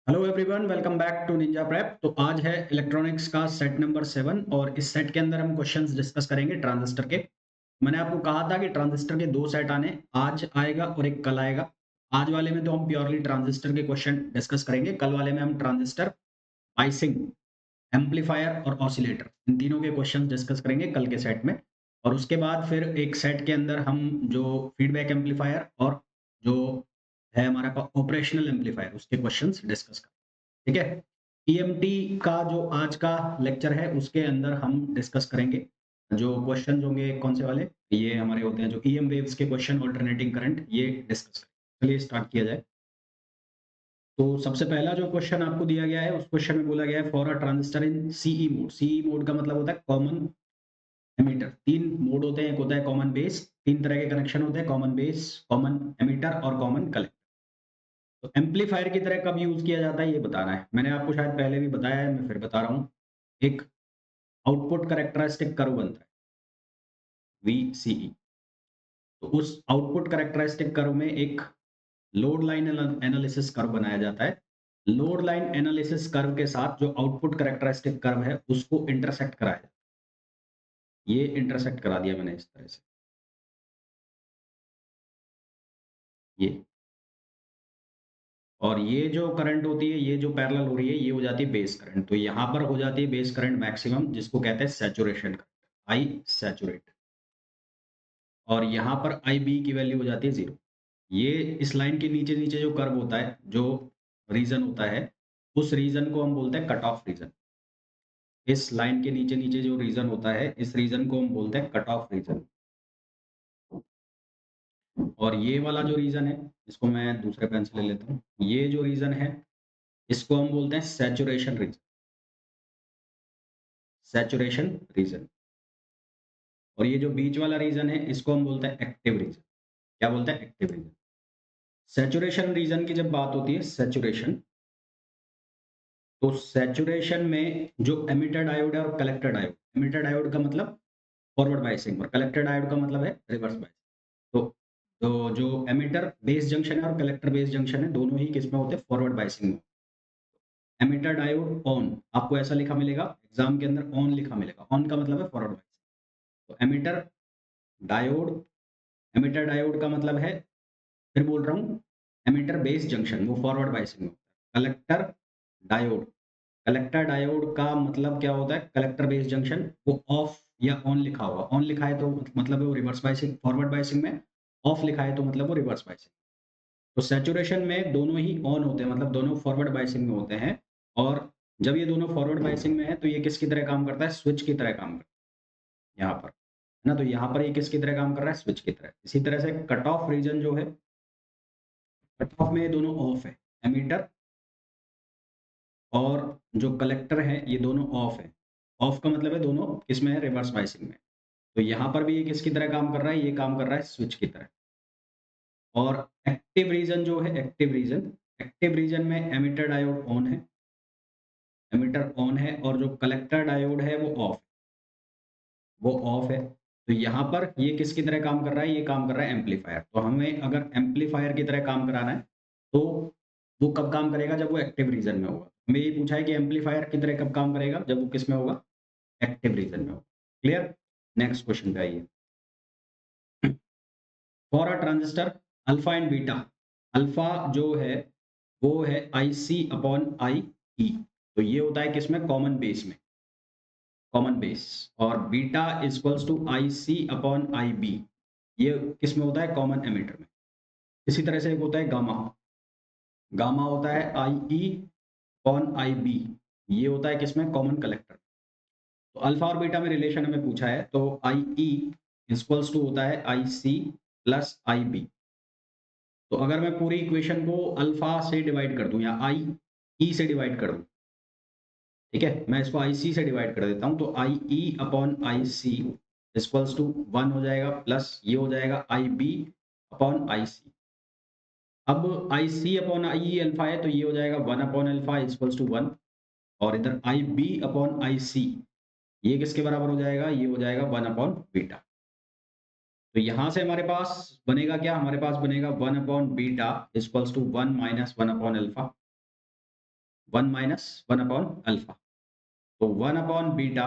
Hello everyone, welcome back to Ninja Prep. तो आज है इलेक्ट्रॉनिक्स का सेट नंबर 7 और इस सेट के अंदर हम क्वेश्चंस डिस्कस करेंगे ट्रांजिस्टर के। मैंने आपको कहा था कि ट्रांजिस्टर के 2 सेट आने, आज आएगा और एक कल आएगा। आज वाले में तो हम प्योरली ट्रांजिस्टर के क्वेश्चन डिस्कस करेंगे, कल वाले में हम ट्रांजिस्टर, बाइसिंग, एम्पलीफायर और ऑसिलेटर इन तीनों के क्वेश्चंस डिस्कस करेंगे कल के सेट में। और उसके बाद फिर एक सेट के अंदर हम जो फीडबैक एम्पलीफायर और जो है हमारा ऑपरेशनल एम्पलीफायर उसके क्वेश्चंस डिस्कस करेंगे। ठीक है? ईएमटी का जो आज का लेक्चर है उसके अंदर हम डिस्कस करेंगे जो क्वेश्चंस होंगे कौन से वाले, ये हमारे होते हैं जो ईएम वेव्स के क्वेश्चन, अल्टरनेटिंग करंट, ये डिस्कस करेंगे। चलिए स्टार्ट किया जाए। तो सबसे पहला जो क्वेश्चन आपको दिया गया है उस क्वेश्चन में बोला गया है for a transistor in CE mode. CE mode का मतलब होता है कॉमन एमिटर। तीन मोड होते हैं, एक होता है कॉमन बेस, तीन तरह के कनेक्शन होते हैं, कॉमन बेस, कॉमन एमिटर और कॉमन कलेक्टर। तो एम्पलीफायर की तरह कब यूज किया जाता है ये बताना है। मैंने आपको शायद पहले भी बताया है, मैं फिर बता रहा हूँ। एक आउटपुट कैरेक्टरिस्टिक कर्व बनता है, वीसीई। तो उस आउटपुट कैरेक्टरिस्टिक कर्व में एक लोड लाइन एनालिसिस कर्व बनाया जाता है। लोड लाइन एनालिसिस कर्व के साथ जो आउटपुट कैरेक्टरिस्टिक कर्व है उसको इंटरसेक्ट कराया जाता है। ये इंटरसेक्ट करा दिया मैंने इस तरह से, ये। और ये जो करंट होती है, ये जो पैरेलल हो रही है, ये हो जाती है बेस करंट। तो यहाँ पर हो जाती है बेस करंट मैक्सिमम, जिसको कहते हैं सैचुरेशन करंट, आई सैचुरेट। और यहाँ पर आई बी की वैल्यू हो जाती है 0। ये इस लाइन के नीचे-नीचे जो कर्व होता है, जो रीजन होता है, उस रीजन को हम बोलते हैं कट ऑफ रीजन। इस लाइन के नीचे-नीचे जो रीजन होता है, इस रीजन को हम बोलते हैं कट ऑफ रीजन। और ये वाला जो रीजन है, इसको मैं दूसरे पेन से ले लेता हूँ। ये जो रीजन है, इसको हम बोलते हैं सैचुरेशन रीजन। Saturation region. और ये जो बीच वाला रीजन है, इसको हम बोलते हैं एक्टिव रीजन। क्या बोलते हैं? Active region. सैचुरेशन रीजन की जब बात होती है, सैचुरेशन, तो सैचुरेशन में जो एमिटर डायोड है और कलेक्टर डायोड, एमिटर डायोड का मतलब फॉरवर्ड बायसिंग और कलेक्टर डायोड का मतलब है रिवर्स बायसिंग। तो जो एमिटर बेस जंक्शन है और कलेक्टर बेस जंक्शन है, दोनों ही किसमें होते हैं? फॉरवर्ड बायसिंग में। एमिटर डायोड ऑन, आपको ऐसा लिखा मिलेगा एग्जाम के अंदर, ऑन लिखा मिलेगा। ऑन का मतलब है फॉरवर्ड बायसिंग। तो डायोड एमिटर डायोड का मतलब है, फिर बोल रहा हूँ, एमिटर बेस जंक्शन वो फॉरवर्ड बायसिंग में होता है। कलेक्टर डायोड, कलेक्टर डायोड का मतलब क्या होता है? कलेक्टर बेस जंक्शन, वो ऑफ या ऑन लिखा होगा। ऑन लिखा है तो मतलब है वो रिवर्स बायसिंग, फॉरवर्ड बायसिंग में। ऑफ लिखा है तो मतलब वो रिवर्स बायसिंग। तो सैचुरेशन में दोनों ही ऑन होते हैं, मतलब दोनों फॉरवर्ड बायसिंग में होते हैं। और जब ये दोनों फॉरवर्ड बायसिंग में है तो ये किसकी तरह काम करता है? स्विच की तरह काम करता है यहाँ पर, है ना? तो यहाँ पर ये किसकी तरह काम कर रहा है? स्विच की तरह। इसी तरह से कट ऑफ रीजन जो है, कट ऑफ में ये दोनों ऑफ है, एमीटर और जो कलेक्टर है ये दोनों ऑफ है। ऑफ का मतलब है दोनों किसमें है? रिवर्स बायसिंग में। तो यहाँ पर भी ये किसकी तरह काम कर रहा है? ये काम कर रहा है स्विच की तरह। और एक्टिव रीजन जो है, एक्टिव रीजन में एमिटर डायोड ऑन है, एमिटर ऑन है, और जो कलेक्टर डायोड है वो ऑफ, वो ऑफ है। तो यहाँ पर ये किसकी तरह काम कर रहा है? ये काम कर रहा है एम्पलीफायर। तो हमें अगर एम्पलीफायर की तरह काम कराना है तो वो कब काम करेगा? जब वो एक्टिव रीजन में होगा। हमें ये पूछा है कि एम्पलीफायर की तरह कब काम करेगा? जब वो किस में होगा? एक्टिव रीजन में होगा। क्लियर? नेक्स्ट क्वेश्चन पे आइए। For a transistor alpha and beta, alpha जो है वो है आई सी अपॉन आई ई। तो ये होता है किसमें? कॉमन बेस में, कॉमन बेस। और beta equals to I C upon I B, ये किसमें होता है? कॉमन एमिटर में। इसी तरह से एक होता है गामा, गामा होता है आई ई अपॉन आई बी, ये होता है किसमें? Common collector. तो अल्फा और बीटा में रिलेशन हमें पूछा है, तो आई ई इक्वल्स टू होता है आई सी प्लस आई बी। तो अगर मैं पूरी इक्वेशन को अल्फा से डिवाइड कर दूं या आई ई से डिवाइड कर दूं, ठीक है, मैं इसको आई सी से डिवाइड कर देता हूं, तो I E upon I C equals to 1 हो जाएगा, प्लस ये हो जाएगा आई बी अपॉन आई सी। अब आई सी अपॉन आई अल्फा है तो ये हो जाएगा 1 अपॉन अल्फा इक्वल्स टू 1। और इधर आई बी अपॉन आई सी, ये किसके बराबर हो जाएगा? ये हो जाएगा 1 अपॉन बीटा। तो यहां से हमारे पास बनेगा क्या? हमारे पास बनेगा 1 upon beta equals to 1 minus 1 upon alpha. 1 minus 1 upon alpha. तो 1 upon beta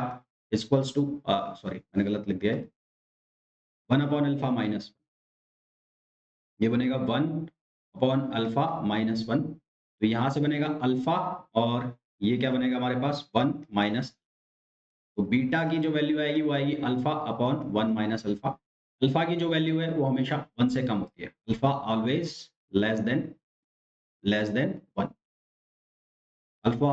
equals to sorry मैंने गलत लिख दिया है, 1 अपॉन अल्फा माइनस ये बनेगा 1 अपॉन अल्फा माइनस 1। तो यहाँ से बनेगा अल्फा और ये क्या बनेगा हमारे पास 1 माइनस। तो बीटा की जो वैल्यू आएगी वो आएगी alpha upon 1 minus alpha. Alpha की जो वैल्यू है वो हमेशा 1 से कम होती है। Alpha always less than 1। Alpha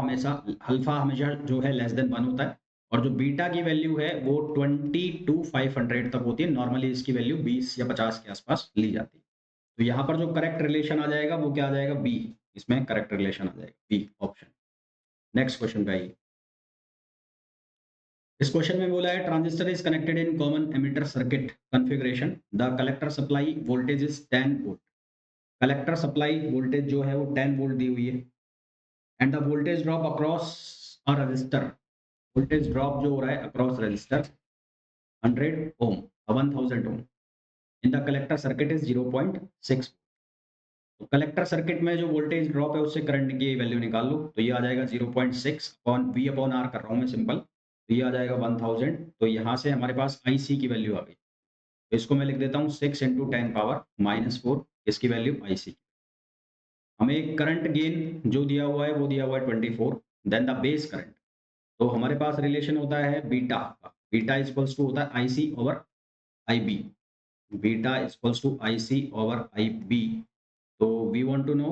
हमेशा जो है लेस देन 1 होता है और जो बीटा की वैल्यू है वो 20 टू 500 तक होती है। नॉर्मली इसकी वैल्यू 20 या 50 के आसपास ली जाती है। तो यहाँ पर जो करेक्ट रिलेशन आ जाएगा वो क्या आ जाएगा बी। इसमें करेक्ट रिलेशन आ जाएगा बी ऑप्शन। नेक्स्ट क्वेश्चन पे आइए। इस क्वेश्चन में बोला है transistor is connected in common emitter circuit configuration. The collector supply voltage is 10 volt. Collector supply voltage जो है वो 10 वोल्ट दी हुई है and the voltage drop across a resistor. Voltage drop जो हो रहा है across resistor 100 ohm 1000 ohm in the collector circuit is 0.6। तो कलेक्टर सर्किट में जो वोल्टेज ड्रॉप है उससे करंट की वैल्यू निकाल लो। तो ये आ जाएगा 0.6 अपॉन वी अपॉन आर कर रहा हूँ मैं सिंपल। तो ये आ जाएगा 1000। तो यहाँ से हमारे पास आईसी की वैल्यू आ गई। तो इसको मैं लिख देता हूँ 6 इंटू 10 पावर माइनस 4। इसकी वैल्यू आईसी। हमें करंट गेन जो दिया हुआ है वो दिया हुआ है 24 देन द बेस करंट। तो हमारे पास रिलेशन होता है बीटा का। बीटा इक्वल्स टू होता है IC over IB. Beta equals to IC over IB. तो we want to know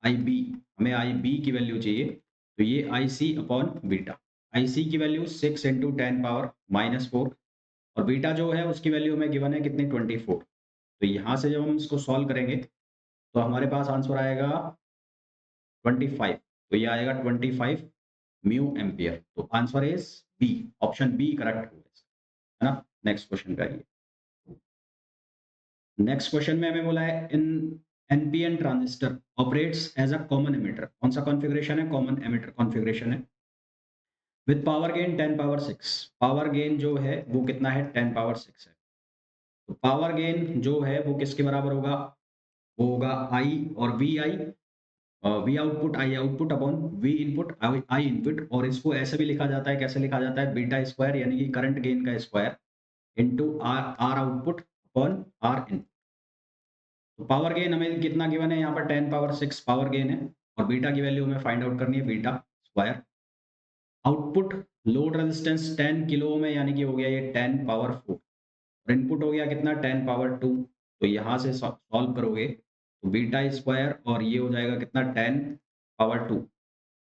IB. हमें आईबी की वैल्यू चाहिए। तो ये आईसी अपॉन बीटा। आईसी की वैल्यू 6 इंटू 10 पावर माइनस 4 और बीटा जो है उसकी वैल्यू हमें गिवन है कितनी 24। तो यहाँ से जब हम इसको सॉल्व करेंगे तो हमारे पास आंसर आएगा 25। तो ये आएगा 25 म्यू एम्पियर। तो answer is B. Option B correct होगा, है ना। नेक्स्ट क्वेश्चन पे आइए। नेक्स्ट क्वेश्चन में हमें बोला है in NPN transistor operates as a common emitter. कौन सा कॉन्फ़िगरेशन है कॉमन एमिटर कॉन्फ़िगरेशन है with power gain 10 power 6। Power gain जो है वो कितना है 10 पावर 6 है। तो पावर गेन जो है वो किसके बराबर होगा वो होगा आई और V I V output I output upon V input I input. और इसको ऐसे भी लिखा जाता है कैसे लिखा जाता है बीटा स्क्वायर यानी कि करंट गेन का square into R R output upon R in. तो पावर गेन हमें कितना गिवन है यहाँ पर 10 पावर 6 पावर गेन है और बीटा की वैल्यू हमें फाइंड आउट करनी है beta square. Output load resistance 10 kilo में यानी कि हो गया ये 10 पावर 4 और इनपुट हो गया कितना 10 पावर 2। तो यहाँ से सॉल्व करोगे तो बीटा स्क्वायर और ये हो जाएगा कितना 10 पावर 2।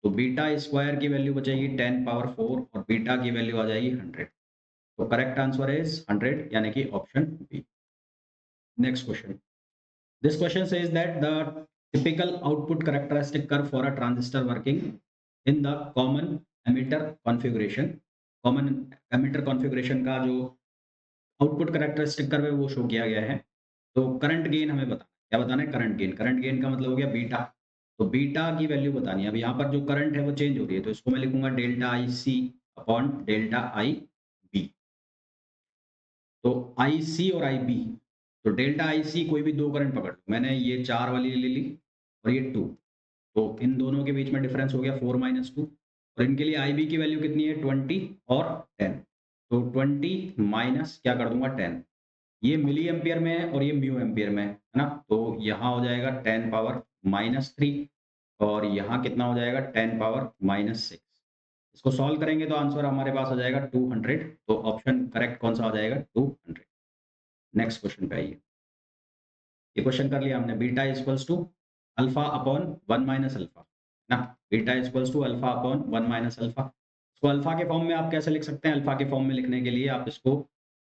तो बीटा स्क्वायर की वैल्यू बचेगी 10 पावर 4 और बीटा की वैल्यू आ जाएगी 100। तो करेक्ट आंसर इज 100 यानी कि option B. Next question. This question says that the typical output characteristic curve for a transistor working in the common emitter configuration। Common emitter configuration का जो output characteristic curve है वो show किया गया है। तो करंट गेन हमें बताना है। क्या बताना है करंट गेन। करंट गेन का मतलब हो गया बीटा। तो बीटा की वैल्यू बतानी है। अब यहाँ पर जो करंट है वो चेंज हो रही है तो इसको मैं लिखूंगा delta I C upon delta I B. तो आई सी और आई बी। तो डेल्टा आई सी कोई भी दो करंट पकड़ लो। मैंने ये 4 वाली ले ली और ये 2। तो इन दोनों के बीच में डिफरेंस हो गया 4 माइनस 2 और इनके लिए आई बी की वैल्यू कितनी है 20 और 10। तो 20 माइनस क्या कर दूंगा 10। ये मिली एम्पियर में है और ये म्यू एम्पियर में है ना। तो यहाँ हो जाएगा 10 पावर माइनस 3 और यहाँ कितना हो जाएगा 10 पावर माइनस 6। इसको सॉल्व करेंगे तो आंसर हमारे पास आ जाएगा 200। तो ऑप्शन करेक्ट कौन सा आ जाएगा 200। नेक्स्ट क्वेश्चन पे आइए। ये क्वेश्चन कर लिया हमने beta equals to alpha upon 1 minus alpha ना। Beta equals to alpha upon 1 minus alpha. इसको अल्फा के फॉर्म में आप कैसे लिख सकते हैं। अल्फा के फॉर्म में लिखने के लिए आप इसको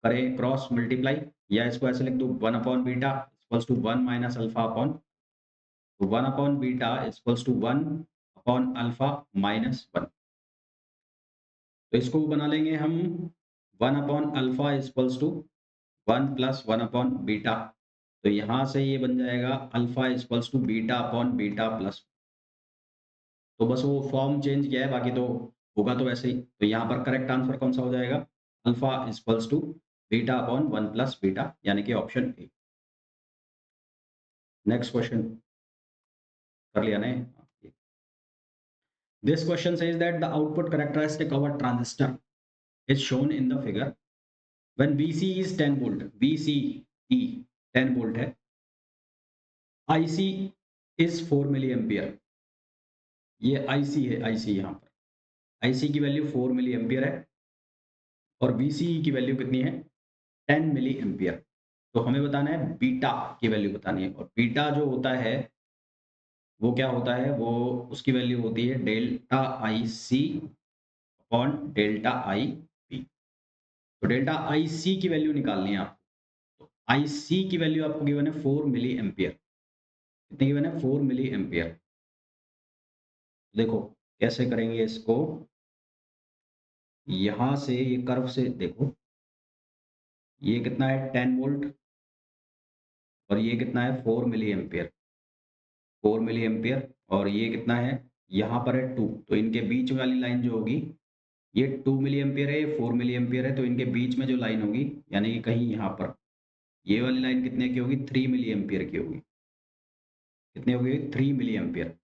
करें क्रॉस मल्टीप्लाई या इसको ऐसे लिख दो 1 upon beta equals to 1 minus alpha upon 1 upon beta equals to 1 upon alpha minus 1। तो इसको बना लेंगे हम 1 upon alpha equals to 1 plus 1 upon beta. तो यहाँ से ये बन जाएगा alpha equals to beta upon beta plus. तो बस वो फॉर्म चेंज किया है बाकी तो होगा तो वैसे ही। तो यहाँ पर करेक्ट आंसर कौन सा हो जाएगा alpha equals to beta upon 1 plus beta यानी कि ऑप्शन ए। नेक्स्ट क्वेश्चन कर लिया ने। This question says that the output characteristic of a transistor is shown in the figure when VC is 10 volt, VCE 10 volt है, IC is 4 milli ampere, ये IC है, IC यहाँ पर IC की value 4 milli ampere है और VCE की value कितनी है 10 मिली एम्पियर। तो हमें बताना है बीटा की वैल्यू बतानी है, और बीटा जो होता है वो क्या होता है, वो उसकी वैल्यू होती है delta IC upon delta IB। तो डेल्टा IC की वैल्यू निकालनी है आपको। तो IC की वैल्यू आपको गिवन है 4 मिली एम्पियर। कितनी गिवन है 4 मिली एम्पियर। देखो कैसे करेंगे इसको, यहां से ये कर्व से देखो, ये कितना है 10 वोल्ट और ये कितना है 4 मिली एम्पियर, 4 मिली एम्पियर, और ये कितना है यहाँ पर है 2। तो इनके बीच वाली लाइन जो होगी ये 2 मिली एम्पियर है, ये 4 मिली एम्पियर है, तो इनके बीच में जो लाइन होगी यानी कि कहीं यहाँ पर ये वाली लाइन कितने की होगी 3 मिली एम्पियर की होगी। कितनी होगी 3 मिली एम्पियर।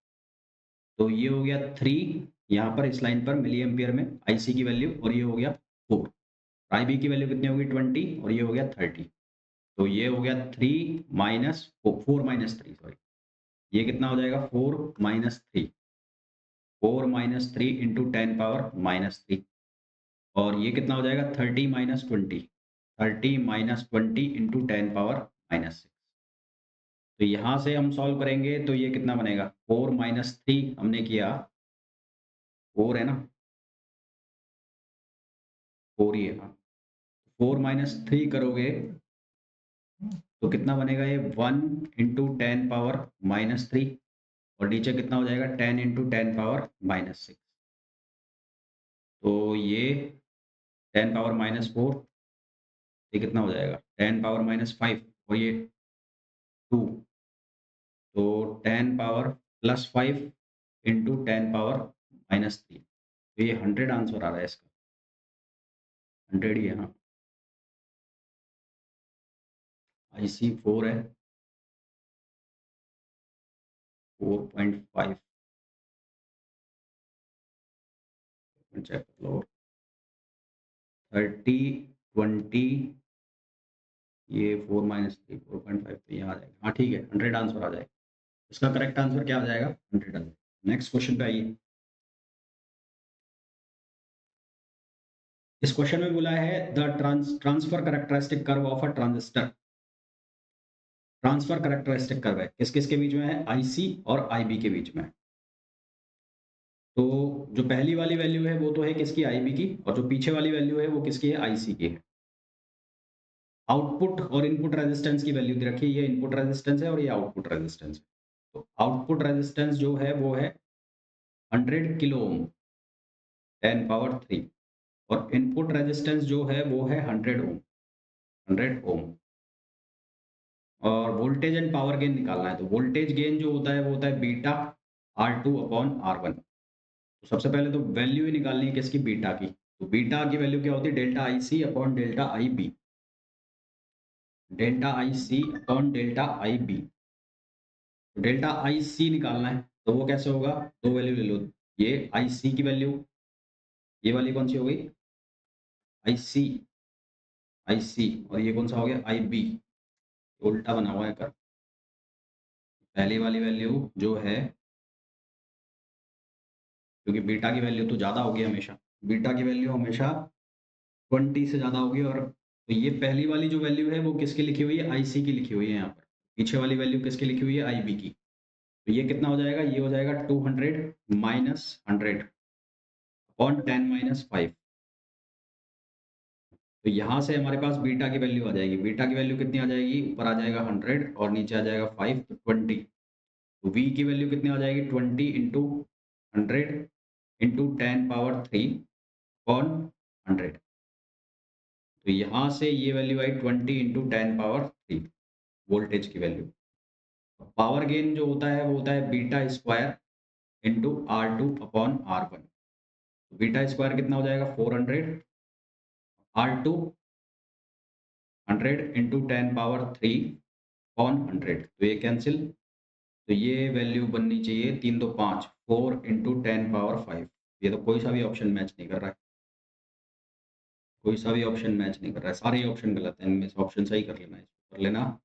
तो ये हो गया 3 यहाँ पर इस लाइन पर मिली एम्पियर में IC की वैल्यू, और ये हो गया 4। IB की वैल्यू कितनी होगी 20 और ये हो गया 30। तो ये हो गया 3 माइनस 4 माइनस 3 सॉरी, ये कितना हो जाएगा 4 minus 3, 4 minus 3 into 10 power minus 3, और ये कितना हो जाएगा 30 minus 20, 30 minus 20 into 10 power minus 6। तो यहाँ से हम सॉल्व करेंगे तो ये कितना बनेगा 4 माइनस 3 हमने किया 4 है ना, 4 ही है हाँ। 4 माइनस 3 करोगे तो कितना बनेगा ये 1 इंटू 10 पावर माइनस 3, और नीचे कितना हो जाएगा 10 इंटू 10 पावर माइनस 6। तो ये 10 पावर माइनस 4, ये कितना हो जाएगा 10 पावर माइनस 5 और ये 2, तो 10 power plus 5 into 10 power minus 3। तो ये 100 आंसर आ रहा है इसका, 100 ही है हाँ। IC 4 है 4.5, चेक कर लो 30 20, ये 4 माइनस 3 4.5, तो यहाँ आ जाएगा हाँ ठीक है 100 आंसर आ जाएगा। इसका करेक्ट आंसर क्या आ जाएगा 100 आंसर। नेक्स्ट क्वेश्चन पे आइए। इस क्वेश्चन में बोला है the transfer characteristic curve of a transistor. Transfer characteristic curve है किस किस के बीच में है IC और IB के बीच में। तो जो पहली वाली वैल्यू है वो तो है किसकी IB की, और जो पीछे वाली वैल्यू है वो किसकी है IC की है। आउटपुट और इनपुट रेजिस्टेंस की वैल्यू दे रखी है, ये इनपुट रेजिस्टेंस है और ये आउटपुट रेजिस्टेंस है। तो आउटपुट रेजिस्टेंस जो है वो है 100 किलो ओम 10 पावर 3, और इनपुट रेजिस्टेंस जो है वो है 100 ओम 100 ओम। और वोल्टेज एंड पावर गेन निकालना है, तो वोल्टेज गेन जो होता है वो होता है बीटा R2 अपॉन R1। तो सबसे पहले तो वैल्यू ही निकालनी है किसकी बीटा की। तो बीटा की वैल्यू क्या होती है delta IC upon delta IB, delta IC upon delta IB। तो डेल्टा IC निकालना है तो वो कैसे होगा, दो वैल्यू ले लो, ये IC की वैल्यू, ये वाली कौन सी हो गई IC, और ये कौन सा हो गया IB, उल्टा बना हुआ है कर। पहली वाली वैल्यू जो है, क्योंकि बीटा की वैल्यू तो ज़्यादा होगी हमेशा, बीटा की वैल्यू हमेशा 20 से ज़्यादा होगी, और तो ये पहली वाली जो वैल्यू है वो किसकी लिखी हुई है IC की लिखी हुई है यहाँ पर। पीछे वाली वैल्यू किसकी लिखी हुई है IB की। तो ये कितना हो जाएगा, ये हो जाएगा 200 माइनस 100 अपॉन 10 माइनस 5। तो यहाँ से हमारे पास बीटा की वैल्यू आ जाएगी, बीटा की वैल्यू कितनी आ जाएगी, ऊपर आ जाएगा 100 और नीचे आ जाएगा 5, तो 20। तो V की वैल्यू कितनी आ जाएगी 20 इंटू 100 इंटू 10 पावर 3 अपॉन 100। तो यहाँ से ये वैल्यू आई 20 इंटू 10 पावर 3 वोल्टेज की वैल्यू। पावर गेन जो होता है वो होता है beta square into R2 upon R1। Beta square कितना हो जाएगा 400, R2 100 इंटू 10 पावर 3 अपॉन 100, तो ये कैंसिल। तो ये वैल्यू बननी चाहिए 3 2 5 4 इंटू 10⁻⁵। ये तो कोई सा भी ऑप्शन मैच नहीं कर रहा है, कोई सा भी ऑप्शन मैच नहीं कर रहा है, सारे ही ऑप्शन गलत हैं, इनमें से ऑप्शन सही कर लेना है, इसको कर लेना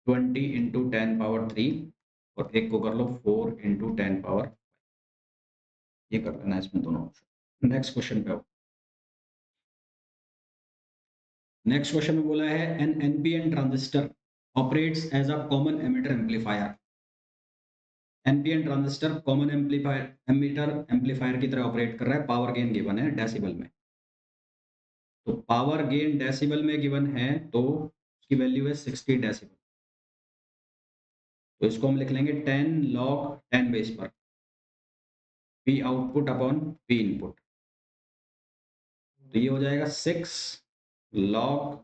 20 इंटू 10⁻3 और एक को कर लो 4 इंटू 10⁻, ये कर लेना है इसमें दोनों ऑप्शन। नेक्स्ट क्वेश्चन पे आओ। नेक्स्ट क्वेश्चन में बोला है N NPN transistor operates as a common emitter amplifier. NPN transistor common amplifier की तरह ऑपरेट कर रहा है, पावर गेन गिवन है डेसिबल में। तो पावर गेन डेसिबल में गिवन है तो उसकी वैल्यू है 60 डेसिबल। तो इसको हम लिख लेंगे 10 log 10 बेस पर P output upon P input. तो ये हो जाएगा 6 log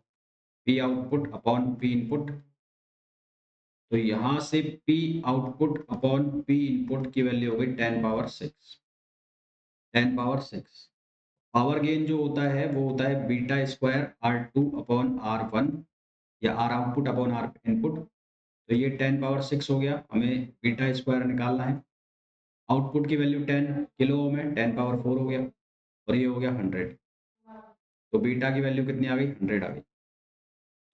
P output upon P input. तो यहां से P output upon P input की वैल्यू हो गई 10⁻6। 10⁻6 पावर गेन जो होता है वो होता है beta square R2 upon R1 या R output upon R input. तो ये 10⁻6 हो गया, हमें बीटा स्क्वायर निकालना है। आउटपुट की वैल्यू 10 किलो ओम है, 10⁻4 हो गया और ये हो गया 100। तो बीटा की वैल्यू कितनी आ गई? 100 आ गई।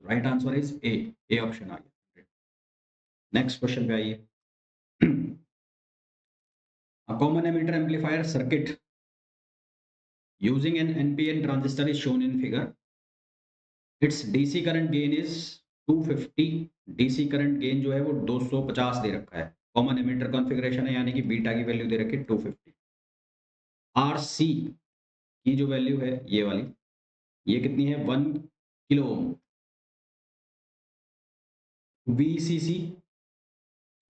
Right answer is A option आ गया। नेक्स्ट क्वेश्चन पे आइए। A common emitter amplifier circuit using an NPN transistor is shown in figure. Its DC current gain is 250। DC current gain जो है वो 250 दे रखा है। कॉमन एमिटर कॉन्फ़िगरेशन है यानी कि बीटा की वैल्यू दे रखी है 250। आरसी की जो वैल्यू है ये वाली, ये कितनी है? 1 किलो ओम। वीसीसी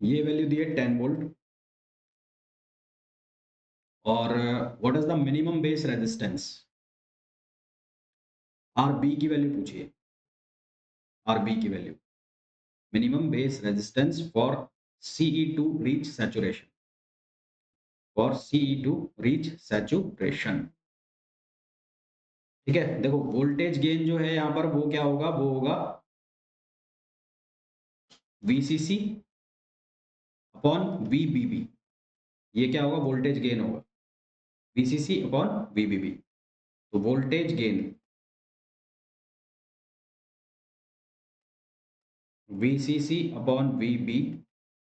ये वैल्यू दी है 10 वोल्ट। और what is the minimum base resistance? RB की वैल्यू पूछिए, आरबी की value minimum base resistance for CE to reach saturation, for CE to reach saturation. ठीक है, देखो वोल्टेज गेन जो है यहाँ पर वो क्या होगा? वो होगा वीसीसी अपॉन वीबीबी। ये क्या होगा? वोल्टेज गेन होगा वीसीसी अपॉन वीबीबी। तो voltage gain VCC upon VB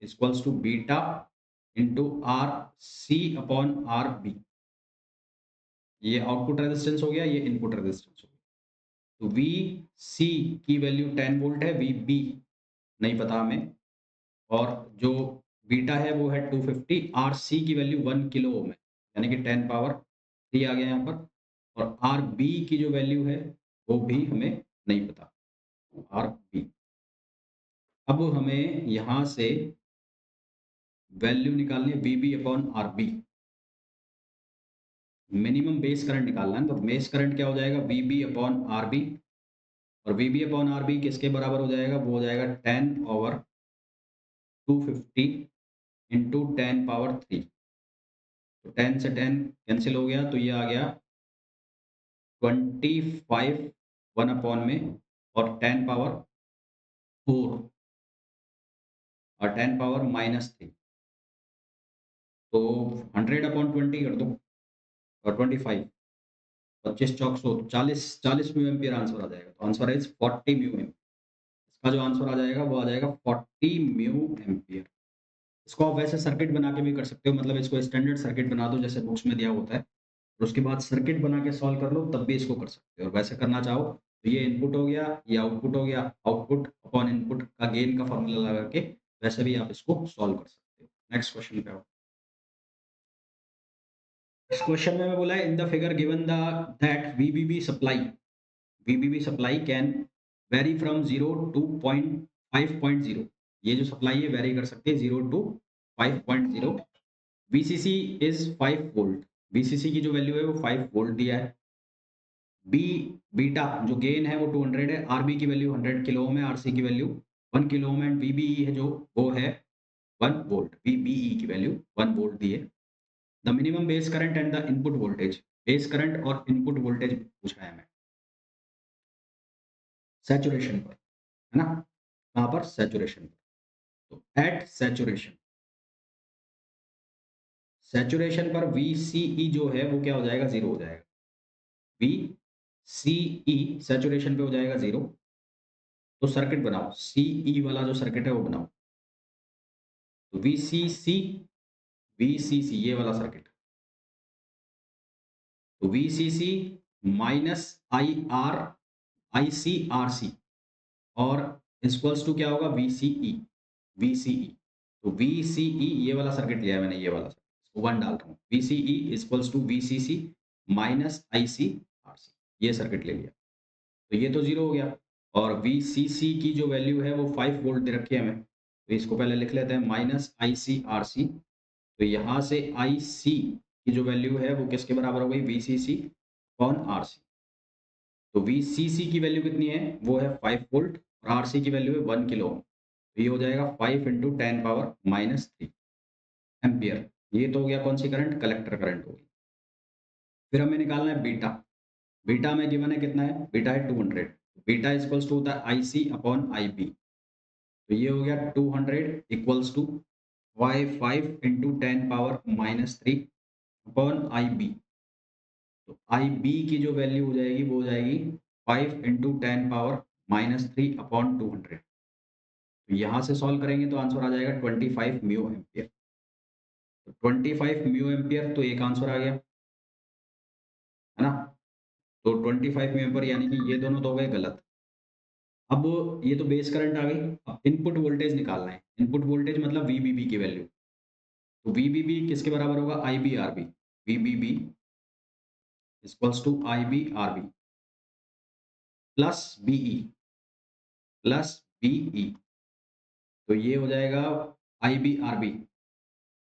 equals to beta into R C upon R B. ये आउटपुट रेजिस्टेंस हो गया, ये इनपुट रेजिस्टेंस हो गया। तो वी सी की वैल्यू 10 वोल्ट है, वी बी नहीं पता हमें, और जो बीटा है वो है 250। आर सी की वैल्यू 1 किलो ओम है यानी कि 10⁻3 आ गया यहाँ पर। और आर बी की जो वैल्यू है वो भी हमें नहीं पता, आर बी। अब हमें यहाँ से वैल्यू निकालनी है V B upon R B. Minimum base current निकालना है, तो बेस करंट क्या हो जाएगा? V B upon R B. और V B upon R B किसके बराबर हो जाएगा? वो हो जाएगा 10/250 इंटू 10⁻3। तो 10 से 10 कैंसिल हो गया, तो ये आ गया 25 1 अपॉन में और 10⁻4 और 10⁻−3। तो 100/20 कर दो और 25, 25 चौक 100, 40 म्यू एम्पियर आंसर आ जाएगा। तो आंसर इज 40 म्यू एम्पियर। इसका जो आंसर आ जाएगा वो आ जाएगा 40 म्यू एम्पियर। इसको आप वैसे सर्किट बना के भी कर सकते हो, मतलब इसको स्टैंडर्ड सर्किट बना दो जैसे बुक्स में दिया होता है, और उसके बाद सर्किट बना के सॉल्व कर लो, तब भी इसको कर सकते हो। और वैसे करना चाहो तो ये इनपुट हो गया, ये आउटपुट हो गया, आउटपुट अपॉन इनपुट का गेन का फॉर्मूला लगा के वैसे भी आप इसको सॉल्व कर सकते हो। नेक्स्ट क्वेश्चन पे आओ। इस क्वेश्चन में बोला है in the figure given the that VBB supply can vary from 0 to 5.0। ये जो सप्लाई है वेरी कर सकते हैं 0 to 5.0। VCC is 5 volt. VCC की जो वैल्यू है वो 5 वोल्ट दिया है। बी बीटा जो गेन है वो 200 है। आरबी की वैल्यू 100 किलो ओम है, आरसी की value 1 kilo ohm and VBE है जो वो है 1 वोल्ट। वीबीई की वैल्यू 1 वोल्ट दी है। The minimum base current and the input voltage, base current और इनपुट वोल्टेज पूछा है हमें सैचुरेशन पर, है ना? कहाँ पर? सैचुरेशन पर। तो एट सैचुरेशन सैचुरेशन पर VCE जो है वो क्या हो जाएगा, 0 हो जाएगा। VCE सैचुरेशन पे हो जाएगा 0। तो सर्किट बनाओ, CE वाला जो सर्किट है वो बनाओ। तो VCC ये वाला सर्किट। तो VCC माइनस ICRC और इक्वल्स टू क्या होगा, VCE। तो VCE ये वाला सर्किट लिया है मैंने, ये वाला सर्किट 1 डाल रहा हूँ। VCE equals to VCC minus ICRC, ये सर्किट ले लिया। तो ये तो 0 हो गया और VCC की जो वैल्यू है वो 5 वोल्ट दे रखी है हमें। तो इसको पहले लिख लेते हैं माइनस ICRC। तो यहाँ से IC की जो वैल्यू है वो किसके बराबर हो गई, VCC अपॉन RC। तो VCC की वैल्यू कितनी है, वो है 5 वोल्ट और RC की वैल्यू है 1 किलो ओम। तो ये हो जाएगा 5 इंटू 10 पावर माइनस 3 एम्पियर। ये तो हो गया कौन सी करंट, कलेक्टर करंट हो गई। फिर हमें निकालना है बीटा। बीटा में गिवन है कितना है, बीटा है 200। बीटा इक्वल्स टू होता है IC अपॉन IB। तो ये हो गया 200 equals to 5 into 10 power minus 3 upon IB। तो IB की जो वैल्यू हो जाएगी वो हो जाएगी 5 इंटू 10 पावर माइनस 3 अपॉन 200। तो यहाँ से सॉल्व करेंगे तो आंसर आ जाएगा 25 म्यू एम्पियर। तो 25 म्यू एम्पियर तो एक आंसर आ गया, है ना। तो 25 म्यू एम्पियर यानी कि ये दोनों तो हो गए गलत। अब ये तो बेस करंट आ गई। अब इनपुट वोल्टेज निकालना है। इनपुट वोल्टेज मतलब VBB की वैल्यू। तो VBB किसके बराबर होगा, IBRB। VBB equals to IBRB plus BE plus BE। तो ये हो जाएगा IBRB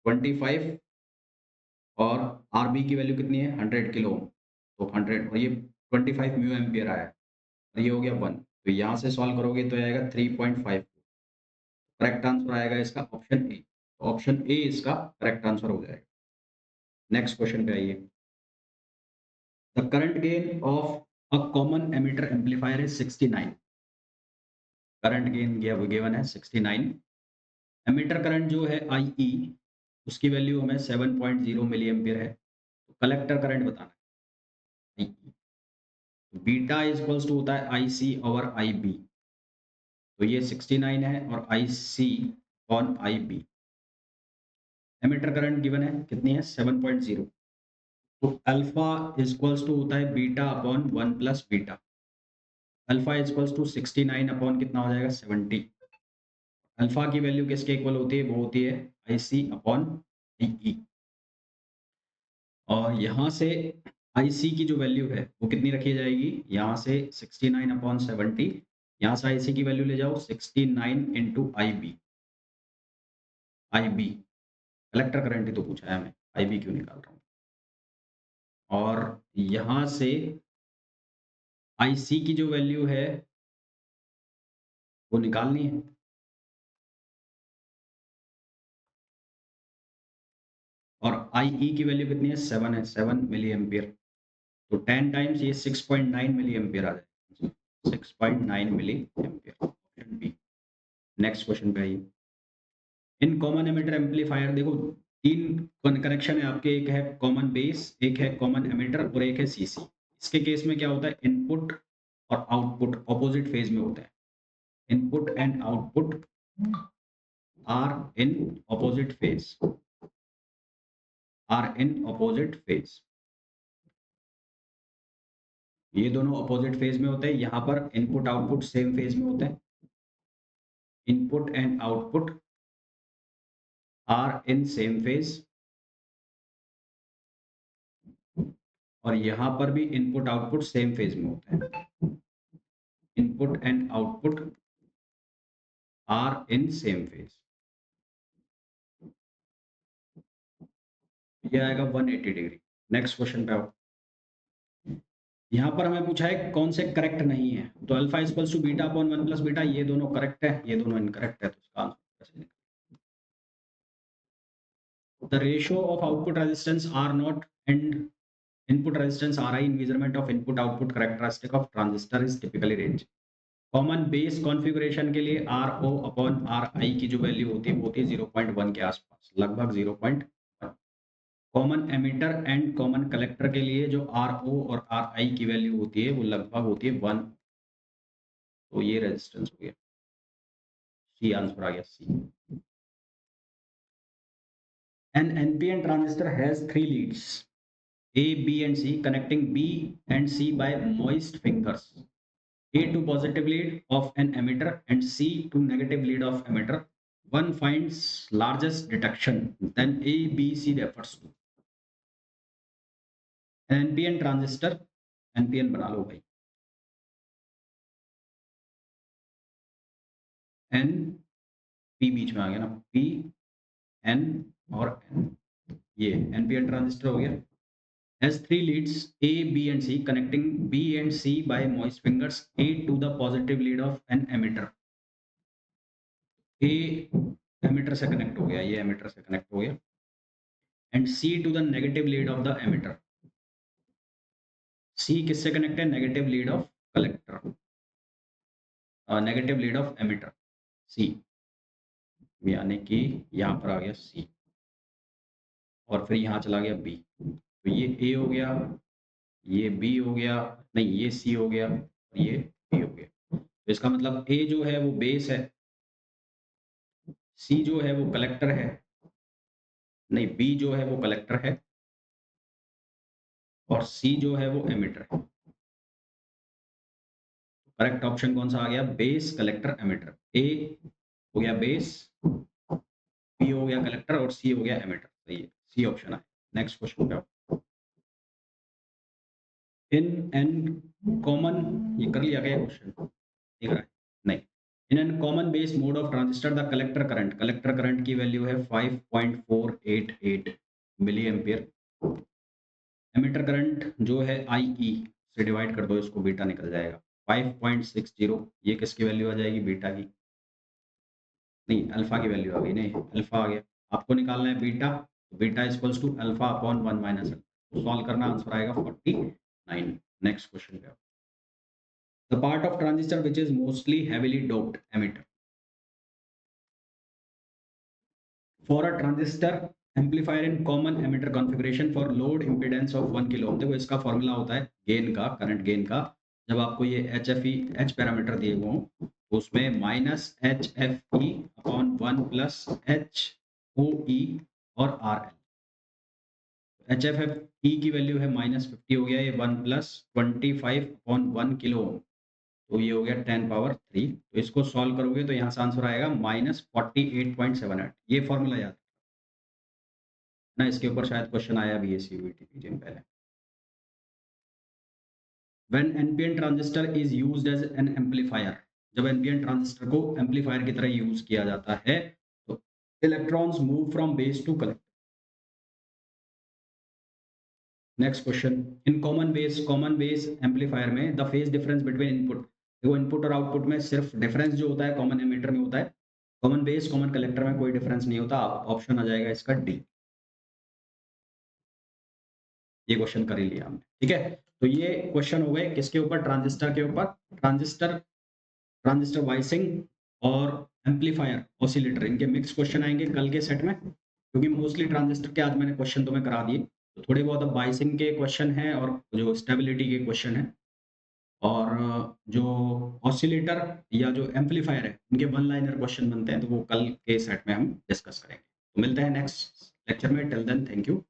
25 और RB की वैल्यू कितनी है, 100 किलो ओम। तो 100 और ये 25 म्यू एम्पियर आया और ये हो गया 1। तो यहाँ से सॉल्व करोगे तो आएगा 3.5। करेक्ट आंसर आएगा इसका ऑप्शन ए। ऑप्शन ए इसका करेक्ट आंसर हो जाएगा। नेक्स्ट क्वेश्चन पे आइए। The current gain of a common emitter amplifier is 69। Current gain given है 69। एमिटर करंट जो है IE उसकी वैल्यू हमें 7.0 मिली एम्पियर है। तो कलेक्टर करंट बताना है IE। बीटा इक्वल्स टू होता है IC और IB। तो ये 69 है और IC on IB। Emitter current given है कितनी है, 7.0। तो अल्फा इक्वल्स टू होता है beta upon 1 plus beta. Alpha equals to 69 upon कितना हो जाएगा, 70। अल्फा की वैल्यू किसके इक्वल होती है, वो होती है IC अपॉन IE। और यहाँ से IC की जो वैल्यू है वो कितनी रखी जाएगी, यहाँ से 69 अपॉन 70। यहाँ से IC की वैल्यू ले जाओ 69 इंटू IB। कलेक्टर करंट ही तो पूछा है हमें, IB क्यों निकाल रहा हूँ। और यहाँ से IC की जो वैल्यू है वो निकालनी है। और IE की वैल्यू कितनी है, 7 है, 7 मिली एम्पियर। तो 10 टाइम्स ये 6.9 मिली एम्पियर आ जाएगा, 6.9 milli ampere. Option B. Next question पे आइए। इन कॉमन एमिटर एम्पलीफायर देखो तीन कनेक्शन है आपके, एक है कॉमन बेस, एक है कॉमन एमिटर और एक है CC। इसके केस में क्या होता है, इनपुट और आउटपुट ऑपोजिट फेज में होता है। Input and output are in opposite phase, are in opposite phase. ये दोनों ऑपोजिट फेज में होते हैं। यहाँ पर इनपुट आउटपुट सेम फेज में होते हैं। Input and output are in same phase. और यहाँ पर भी इनपुट आउटपुट सेम फेज में होते हैं। Input and output are in same phase. ये आएगा 180 डिग्री। नेक्स्ट क्वेश्चन पे आओ। यहाँ पर हमें पूछा है कौन से करेक्ट नहीं है। तो alpha equals to beta upon 1 plus beta, ये दोनों करेक्ट है, ये दोनों इनकरेक्ट है। तो इसका आंसर कैसे निकलेगा? The ratio of output resistance R naught and input resistance Ri in measurement of input output characteristic of transistor is typically range। Common base configuration के लिए RO अपॉन RI की जो वैल्यू होती है वो होती है 0.1 के आसपास, लगभग 0.1। Common emitter and common collector के लिए जो RO और RI की वैल्यू होती है वो लगभग होती है 1। तो ये रेजिस्टेंस हो गया, सी आंसर आ गया, सी। An NPN transistor has three leads A, B and C connecting B and C by moist fingers. A to positive lead of an emitter and C to negative lead of emitter. One finds largest detection, then A, B, C refers to. An NPN transistor, NPN बना लो भाई, N P बीच में आ गया ना, P N और N, ये NPN transistor हो गया। Has three leads A, B and C connecting B and C by moist fingers. A to the positive lead of an emitter. A emitter से connect हो गया, ये emitter से connect हो गया, and C to the negative lead of the emitter. C किससे connect है? Negative lead of collector, negative lead of emitter, C, यानी कि यहाँ पर आ गया C और फिर यहाँ चला गया B। तो ये A हो गया, ये B हो गया, नहीं ये C हो गया और ये B हो गया। तो इसका मतलब A जो है वो बेस है, C जो है वो कलेक्टर है, नहीं B जो है वो कलेक्टर है और C जो है वो एमिटर है। करेक्ट ऑप्शन कौन सा आ गया? Base, collector, emitter. A हो गया बेस, B हो गया कलेक्टर और C हो गया एमिटर। सही है, C ऑप्शन है। नेक्स्ट क्वेश्चन पे इन एन कॉमन, ये कर लिया गया क्वेश्चन, दिख रहा है? नहीं। In an common base mode of transistor the collector current की वैल्यू है 5.488 मिली एम्पियर। एमिटर करंट जो है IE से डिवाइड कर दो इसको, बीटा निकल जाएगा 5.60। ये किसकी वैल्यू आ जाएगी? बीटा की, नहीं अल्फा की वैल्यू आ गई, नहीं अल्फा आ गया। आपको निकालना है बीटा, तो beta equals to alpha upon 1 minus alpha. तो सॉल्व करना, आंसर आएगा 49। नेक्स्ट क्वेश्चन पे the part of transistor which is mostly heavily doped emitter for a transistor amplifier in common emitter configuration for load impedance of 1 kilo ohm. देखो इसका formula होता है gain का, current gain का। जब आपको ये एच पैरामीटर दिए हुए हों तो उसमें minus HFE upon 1 plus HOE और RL। HFE की वैल्यू है -50 हो गया, ये 1 प्लस 25 अपॉन 1 किलो ओम, तो ये हो गया 10 पावर 3। तो इसको सॉल्व करोगे तो यहाँ से आंसर आएगा -48.78। ये फॉर्मूला याद ना, इसके ऊपर शायद क्वेश्चन आया भी है CBT पीजी में पहले। When NPN transistor is used as an amplifier, जब NPN ट्रांजिस्टर को एम्पलीफायर की तरह यूज किया जाता है तो electrons move from base to collector. Next question, in common base amplifier में the phase difference between input, देखो इनपुट और आउटपुट में सिर्फ डिफरेंस जो होता है कॉमन एमिटर में होता है, कॉमन बेस कॉमन कलेक्टर में कोई डिफरेंस नहीं होता। ऑप्शन आ जाएगा इसका डी। ये क्वेश्चन कर ही लिया हमने, ठीक है। तो ये क्वेश्चन हो गए किसके ऊपर? ट्रांजिस्टर के ऊपर। ट्रांजिस्टर वाइसिंग और एम्पलीफायर ऑसिलेटर, इनके मिक्स क्वेश्चन आएंगे कल के सेट में, क्योंकि मोस्टली ट्रांजिस्टर के आज मैंने क्वेश्चन तुम्हें करा दिए। तो थोड़े बहुत अब वाइसिंग के क्वेश्चन हैं और जो स्टेबिलिटी के क्वेश्चन हैं, और जो ऑसिलेटर या जो एम्पलीफायर है उनके वन लाइनर क्वेश्चन बनते हैं, तो वो कल के सेट में हम डिस्कस करेंगे। तो मिलते हैं नेक्स्ट लेक्चर में। Till then thank you.